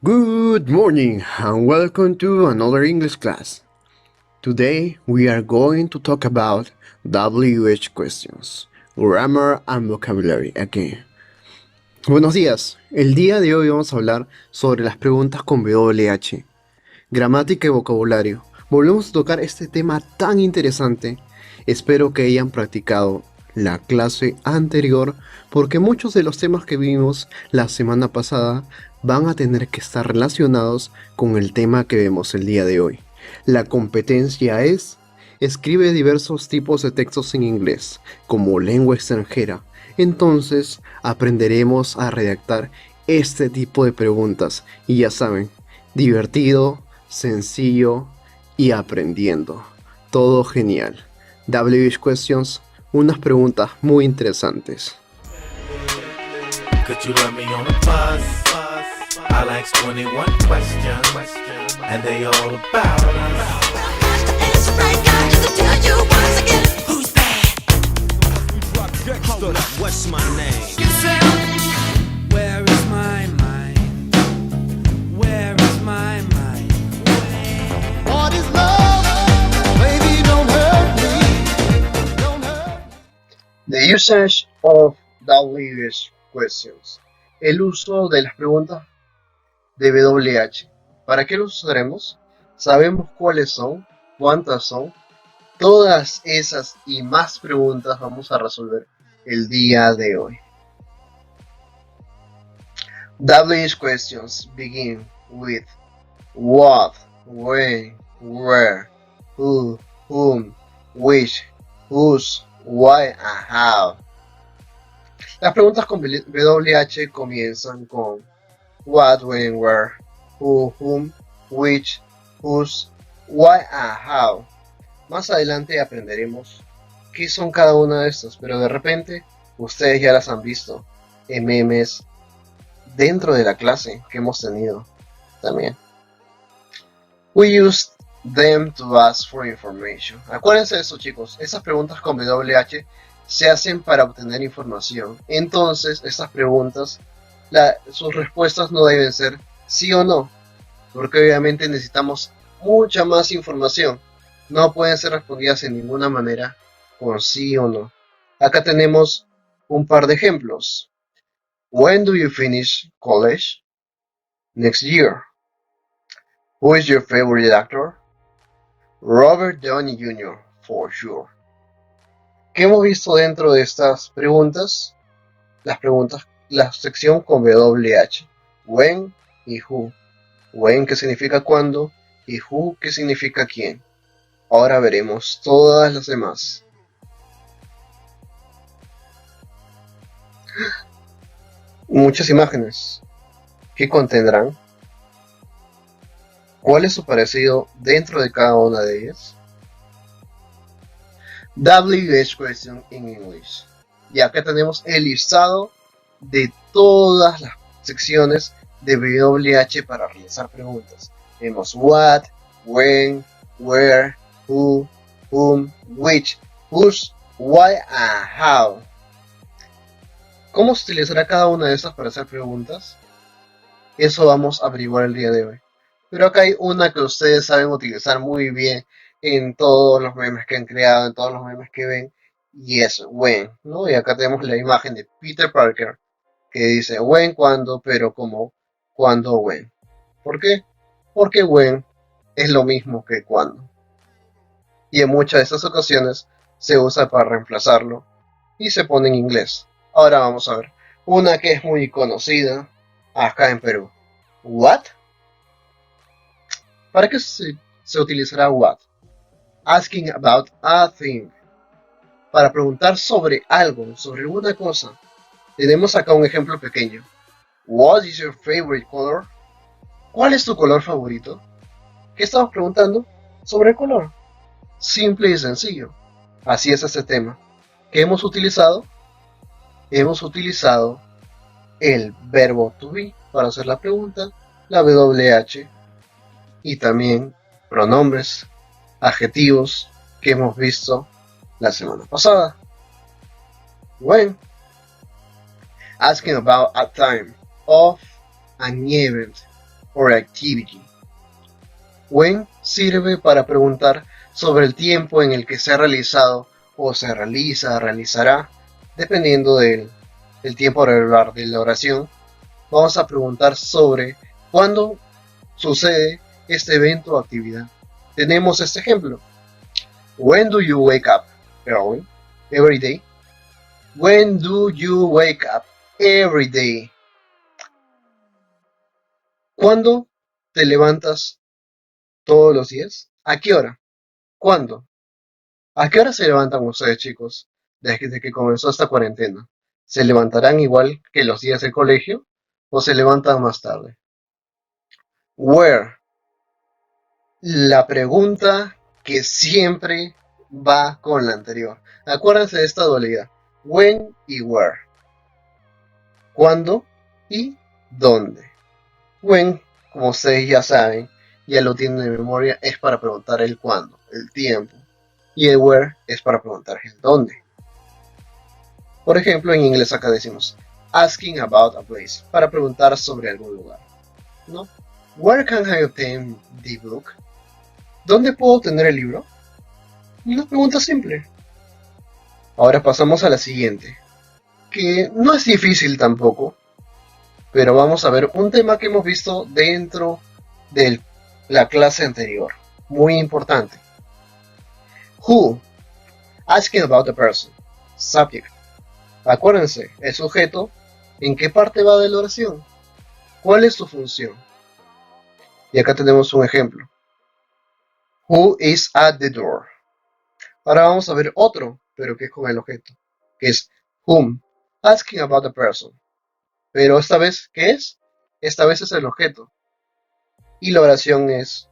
Good morning and welcome to another English class. Today we are going to talk about WH questions, grammar and vocabulary again. Buenos días, el día de hoy vamos a hablar sobre las preguntas con WH, gramática y vocabulario. Volvemos a tocar este tema tan interesante. Espero que hayan practicado la clase anterior porque muchos de los temas que vimos la semana pasada van a tener que estar relacionados con el tema que vemos el día de hoy. La competencia es: escribe diversos tipos de textos en inglés como lengua extranjera. Entonces aprenderemos a redactar este tipo de preguntas y ya saben, divertido, sencillo y aprendiendo. Todo genial. WH Questions, unas preguntas muy interesantes. Could you love me on a bus? I like 21 questions, and they all about us. Who's that? Hold up, what's my name? Where is my mind? Where is my mind? What is love? Baby, don't hurt me. Don't hurt me. The usage of WH questions. El uso de las preguntas de WH. ¿Para qué los usaremos? Sabemos cuáles son, cuántas son. Todas esas y más preguntas vamos a resolver el día de hoy. WH questions begin with what, when, where, who, whom, which, whose, why, and how. Las preguntas con WH comienzan con what, when, where, who, whom, which, whose, why, and how. Más adelante aprenderemos qué son cada una de estas, pero de repente ustedes ya las han visto en memes dentro de la clase que hemos tenido también. We use them to ask for information. Acuérdense de eso, chicos. Esas preguntas con WH se hacen para obtener información. Entonces, estas preguntas, sus respuestas no deben ser sí o no, porque obviamente necesitamos mucha más información. No pueden ser respondidas en ninguna manera con sí o no. Acá tenemos un par de ejemplos. When do you finish college? Next year. Who is your favorite actor? Robert Downey Jr., for sure. ¿Qué hemos visto dentro de estas preguntas? La sección con WH. When y who. When, que significa cuándo, y who, que significa quién. Ahora veremos todas las demás. Muchas imágenes. ¿Qué contendrán? ¿Cuál es su parecido dentro de cada una de ellas? WH question in English. Y acá tenemos el listado de todas las secciones de WH para realizar preguntas. Tenemos what, when, where, who, whom, which, whose, why, and how. ¿Cómo se utilizará cada una de estas para hacer preguntas? Eso vamos a averiguar el día de hoy. Pero acá hay una que ustedes saben utilizar muy bien en todos los memes que han creado, en todos los memes que ven, y es when, ¿no? Y acá tenemos la imagen de Peter Parker que dice when, cuando, pero como cuando, when. ¿Por qué? Porque when es lo mismo que cuando. Y en muchas de estas ocasiones se usa para reemplazarlo y se pone en inglés. Ahora vamos a ver una que es muy conocida acá en Perú. What? ¿Para qué se utilizará what? Asking about a thing. Para preguntar sobre algo, sobre una cosa. Tenemos acá un ejemplo pequeño. What is your favorite color? ¿Cuál es tu color favorito? ¿Qué estamos preguntando? Sobre el color. Simple y sencillo. Así es este tema. ¿Qué hemos utilizado? Hemos utilizado el verbo to be para hacer la pregunta, la WH y también pronombres, adjetivos que hemos visto la semana pasada. When asking about a time of an event, or activity. When sirve para preguntar sobre el tiempo en el que se ha realizado o se realiza, realizará, dependiendo del tiempo regular de la oración. Vamos a preguntar sobre cuándo sucede este evento o actividad. Tenemos este ejemplo. When do you wake up? Early. Every day. When do you wake up? Every day. ¿Cuándo te levantas todos los días? ¿A qué hora? ¿Cuándo? ¿A qué hora se levantan ustedes, chicos, desde que comenzó esta cuarentena? ¿Se levantarán igual que los días del colegio o se levantan más tarde? Where. La pregunta que siempre va con la anterior. Acuérdense de esta dualidad. When y where. ¿Cuándo y dónde? When, como ustedes ya saben, ya lo tienen de memoria, es para preguntar el cuándo, el tiempo. Y el where es para preguntar el dónde. Por ejemplo, en inglés acá decimos asking about a place, para preguntar sobre algún lugar, ¿no? Where can I obtain the book? ¿Dónde puedo obtener el libro? Una pregunta simple. Ahora pasamos a la siguiente, que no es difícil tampoco, pero vamos a ver un tema que hemos visto dentro de la clase anterior, muy importante. Who. Asking about the person. Subject. Acuérdense, el sujeto, ¿en qué parte va de la oración? ¿Cuál es su función? Y acá tenemos un ejemplo. Who is at the door? Ahora vamos a ver otro, pero que es con el objeto, que es whom. Asking about the person. Pero esta vez, ¿qué es? Esta vez es el objeto. Y la oración es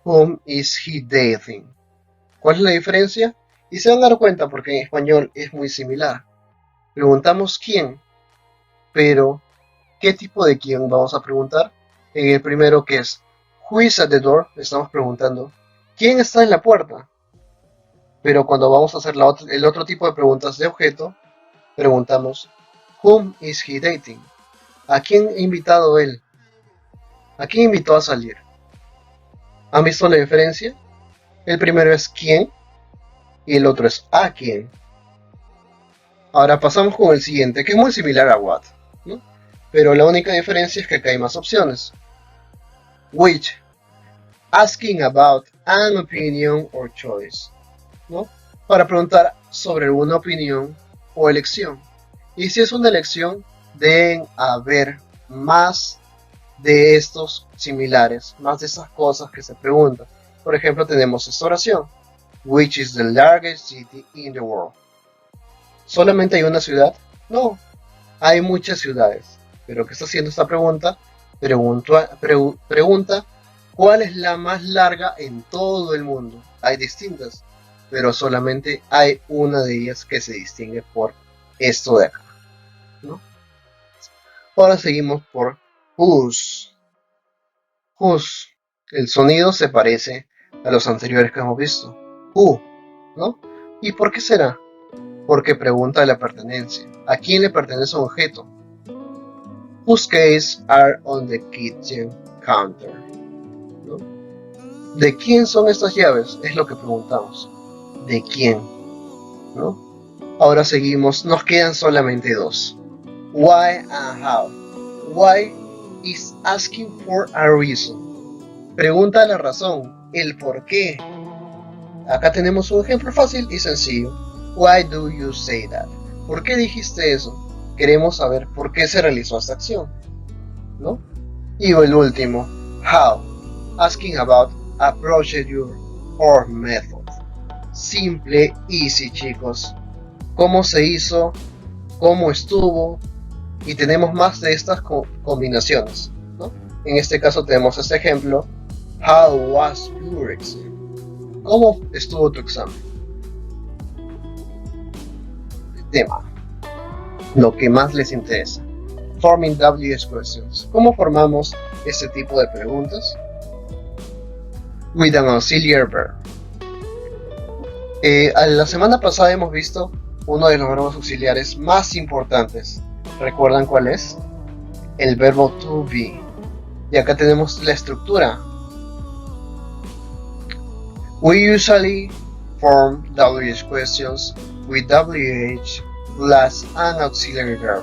whom is he dating? ¿Cuál es la diferencia? Y se van a dar cuenta porque en español es muy similar. Preguntamos quién, pero ¿qué tipo de quién vamos a preguntar? En el primero, que es who is at the door, estamos preguntando ¿quién está en la puerta? Pero cuando vamos a hacer el otro tipo de preguntas de objeto, preguntamos whom is he dating? ¿A quién ha invitado él? ¿A quién invitó a salir? ¿Han visto la diferencia? El primero es quién y el otro es a quién. Ahora pasamos con el siguiente, que es muy similar a what, ¿no? Pero la única diferencia es que acá hay más opciones. Which. Asking about an opinion or choice, ¿no? Para preguntar sobre alguna opinión o elección. Y si es una elección, deben haber más de estos similares, más de esas cosas que se preguntan. Por ejemplo, tenemos esta oración. Which is the largest city in the world? ¿Solamente hay una ciudad? No, hay muchas ciudades. Pero ¿qué está haciendo esta pregunta? Pregunta ¿cuál es la más larga en todo el mundo? Hay distintas, pero solamente hay una de ellas que se distingue por esto de acá, ¿no? Ahora seguimos por whose. Whose. El sonido se parece a los anteriores que hemos visto. Who, ¿no? ¿Y por qué será? Porque pregunta la pertenencia. ¿A quién le pertenece un objeto? Whose keys are on the kitchen counter? ¿No? ¿De quién son estas llaves? Es lo que preguntamos. ¿De quién? ¿No? Ahora seguimos. Nos quedan solamente dos. Why and how. Why is asking for a reason. Pregunta la razón, el por qué. Acá tenemos un ejemplo fácil y sencillo. Why do you say that? ¿Por qué dijiste eso? Queremos saber por qué se realizó esta acción, ¿no? Y el último, how. Asking about a procedure or method. Simple, easy, chicos. ¿Cómo se hizo? ¿Cómo estuvo? Y tenemos más de estas combinaciones, ¿no? En este caso tenemos este ejemplo. How was your exam? ¿Cómo estuvo tu examen? Tema. Lo que más les interesa. Forming WH questions. ¿Cómo formamos este tipo de preguntas? With an auxiliary verb. La semana pasada hemos visto uno de los verbos auxiliares más importantes. ¿Recuerdan cuál es? El verbo to be. Y acá tenemos la estructura. We usually form WH questions with WH plus an auxiliary verb.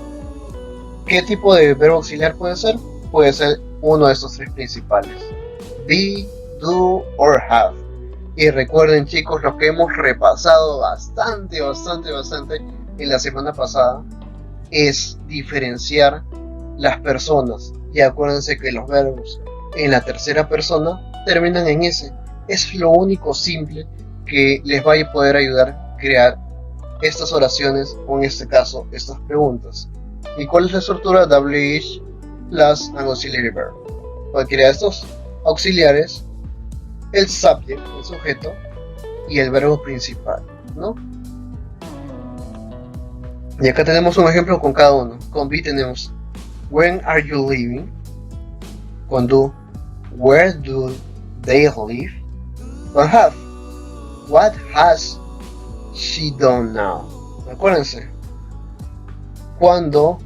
¿Qué tipo de verbo auxiliar puede ser? Puede ser uno de estos tres principales: be, do or have. Y recuerden, chicos, lo que hemos repasado bastante en la semana pasada es diferenciar las personas. Y acuérdense que los verbos en la tercera persona terminan en S. Es lo único simple que les va a poder ayudar a crear estas oraciones, o en este caso, estas preguntas. ¿Y cuál es la estructura? WH plus an auxiliary verb. Cualquiera de estos auxiliares, el subject, el sujeto, y el verbo principal, ¿no? Y acá tenemos un ejemplo con cada uno. Con be tenemos when are you leaving? Con do, where do they live? Con have, what has she done now? Acuérdense, cuando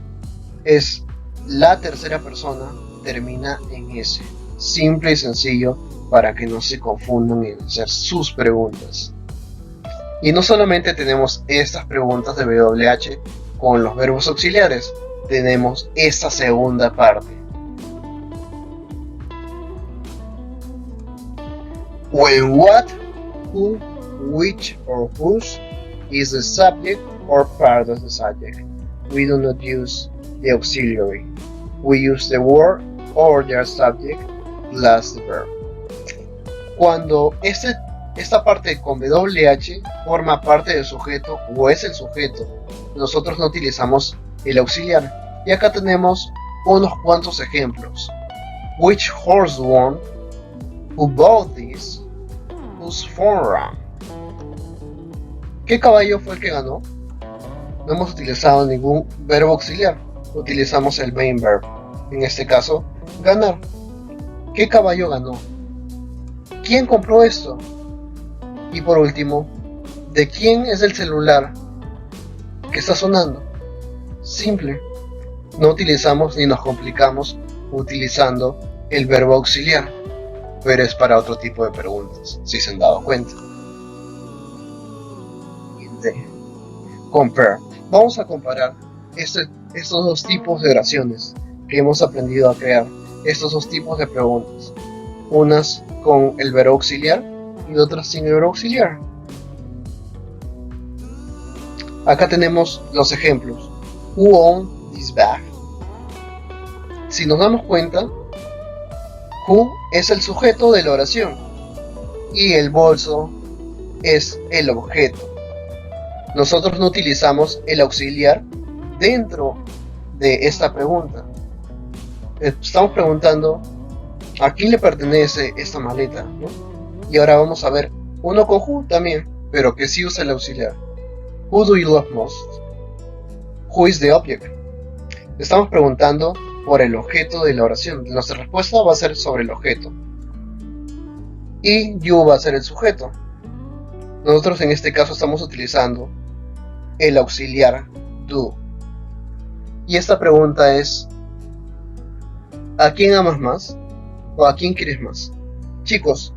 es la tercera persona termina en S. Simple y sencillo para que no se confundan en hacer sus preguntas. Y no solamente tenemos estas preguntas de WH con los verbos auxiliares, tenemos esta segunda parte. When what, who, which or whose is the subject or part of the subject, we do not use the auxiliary. We use the word or their subject plus the verb. Cuando esta parte con WH forma parte del sujeto o es el sujeto, nosotros no utilizamos el auxiliar. Y acá tenemos unos cuantos ejemplos. Which horse won? Who bought this? Whose phone rang? ¿Qué caballo fue el que ganó? No hemos utilizado ningún verbo auxiliar, utilizamos el main verb. En este caso, ganar. ¿Qué caballo ganó? ¿Quién compró esto? Y por último, ¿de quién es el celular que está sonando? Simple. No utilizamos ni nos complicamos utilizando el verbo auxiliar, pero es para otro tipo de preguntas, si se han dado cuenta. Compare. Vamos a comparar estos dos tipos de oraciones que hemos aprendido a crear, estos dos tipos de preguntas, unas con el verbo auxiliar y otras sin el verbo auxiliar. Acá tenemos los ejemplos. Who owned this bag? Si nos damos cuenta, who es el sujeto de la oración y el bolso es el objeto. Nosotros no utilizamos el auxiliar dentro de esta pregunta. Estamos preguntando a quién le pertenece esta maleta, ¿no? Y ahora vamos a ver uno con who también, pero que sí usa el auxiliar. Who do you love most? Who is the object? Estamos preguntando por el objeto de la oración. Nuestra respuesta va a ser sobre el objeto. Y you va a ser el sujeto. Nosotros en este caso estamos utilizando el auxiliar do. Y esta pregunta es: ¿a quién amas más? ¿O a quién quieres más? Chicos,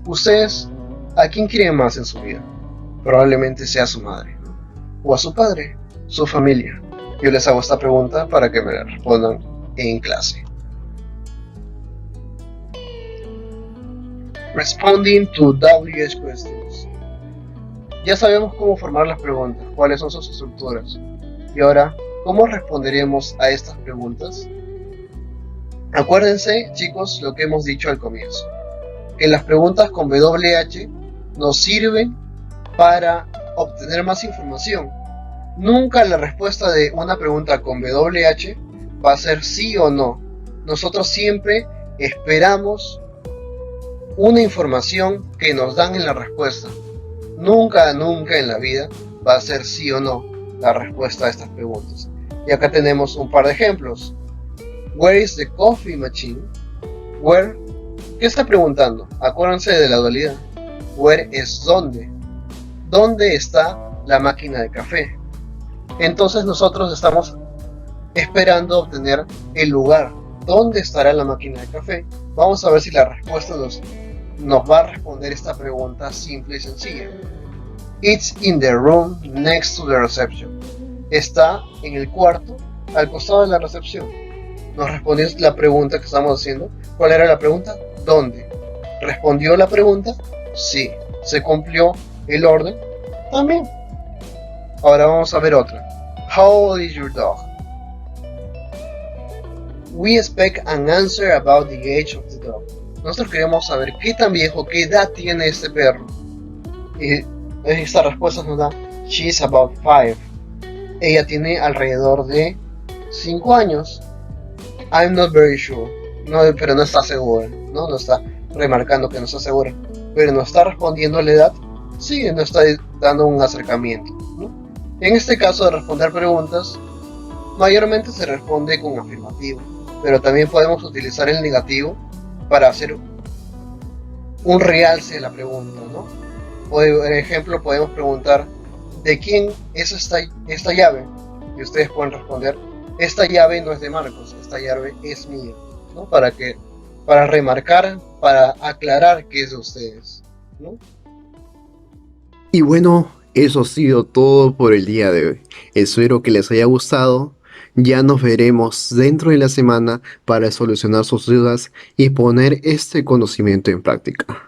ustedes, ¿a quién quieren más en su vida? Probablemente sea a su madre, ¿no? O a su padre, su familia. Yo les hago esta pregunta para que me la respondan en clase. Responding to WH questions. Ya sabemos cómo formar las preguntas, cuáles son sus estructuras. Y ahora, ¿cómo responderemos a estas preguntas? Acuérdense, chicos, lo que hemos dicho al comienzo, que las preguntas con WH nos sirven para obtener más información. Nunca la respuesta de una pregunta con WH va a ser sí o no. Nosotros siempre esperamos una información que nos dan en la respuesta. Nunca en la vida va a ser sí o no la respuesta a estas preguntas. Y acá tenemos un par de ejemplos. Where is the coffee machine? Where, ¿qué está preguntando? Acuérdense de la dualidad. Where es dónde. ¿Dónde está la máquina de café? Entonces nosotros estamos esperando obtener el lugar ¿dónde estará la máquina de café? Vamos a ver si la respuesta nos va a responder esta pregunta simple y sencilla. It's in the room next to the reception. Está en el cuarto al costado de la recepción. Nos respondió la pregunta que estamos haciendo. ¿Cuál era la pregunta? ¿Dónde? ¿Respondió la pregunta? Sí. ¿Se cumplió el orden? También. Ahora vamos a ver otra. How old is your dog? We expect an answer about the age of the dog. Nosotros queremos saber qué tan viejo, qué edad tiene este perro. Y esta respuesta nos da she's about 5. Ella tiene alrededor de 5 años. I'm not very sure. No, pero no está segura. No está remarcando que no está segura. Pero no está respondiendo la edad. Sí, no está dando un acercamiento, ¿no? En este caso de responder preguntas, mayormente se responde con afirmativo. Pero también podemos utilizar el negativo para hacer un realce de la pregunta, ¿no? Por ejemplo, podemos preguntar ¿de quién es esta llave? Y ustedes pueden responder esta llave no es de Marcos, esta llave es mía, ¿no? Para remarcar, para aclarar que es de ustedes, ¿no? Y bueno, eso ha sido todo por el día de hoy. Espero que les haya gustado. Ya nos veremos dentro de la semana para solucionar sus dudas y poner este conocimiento en práctica.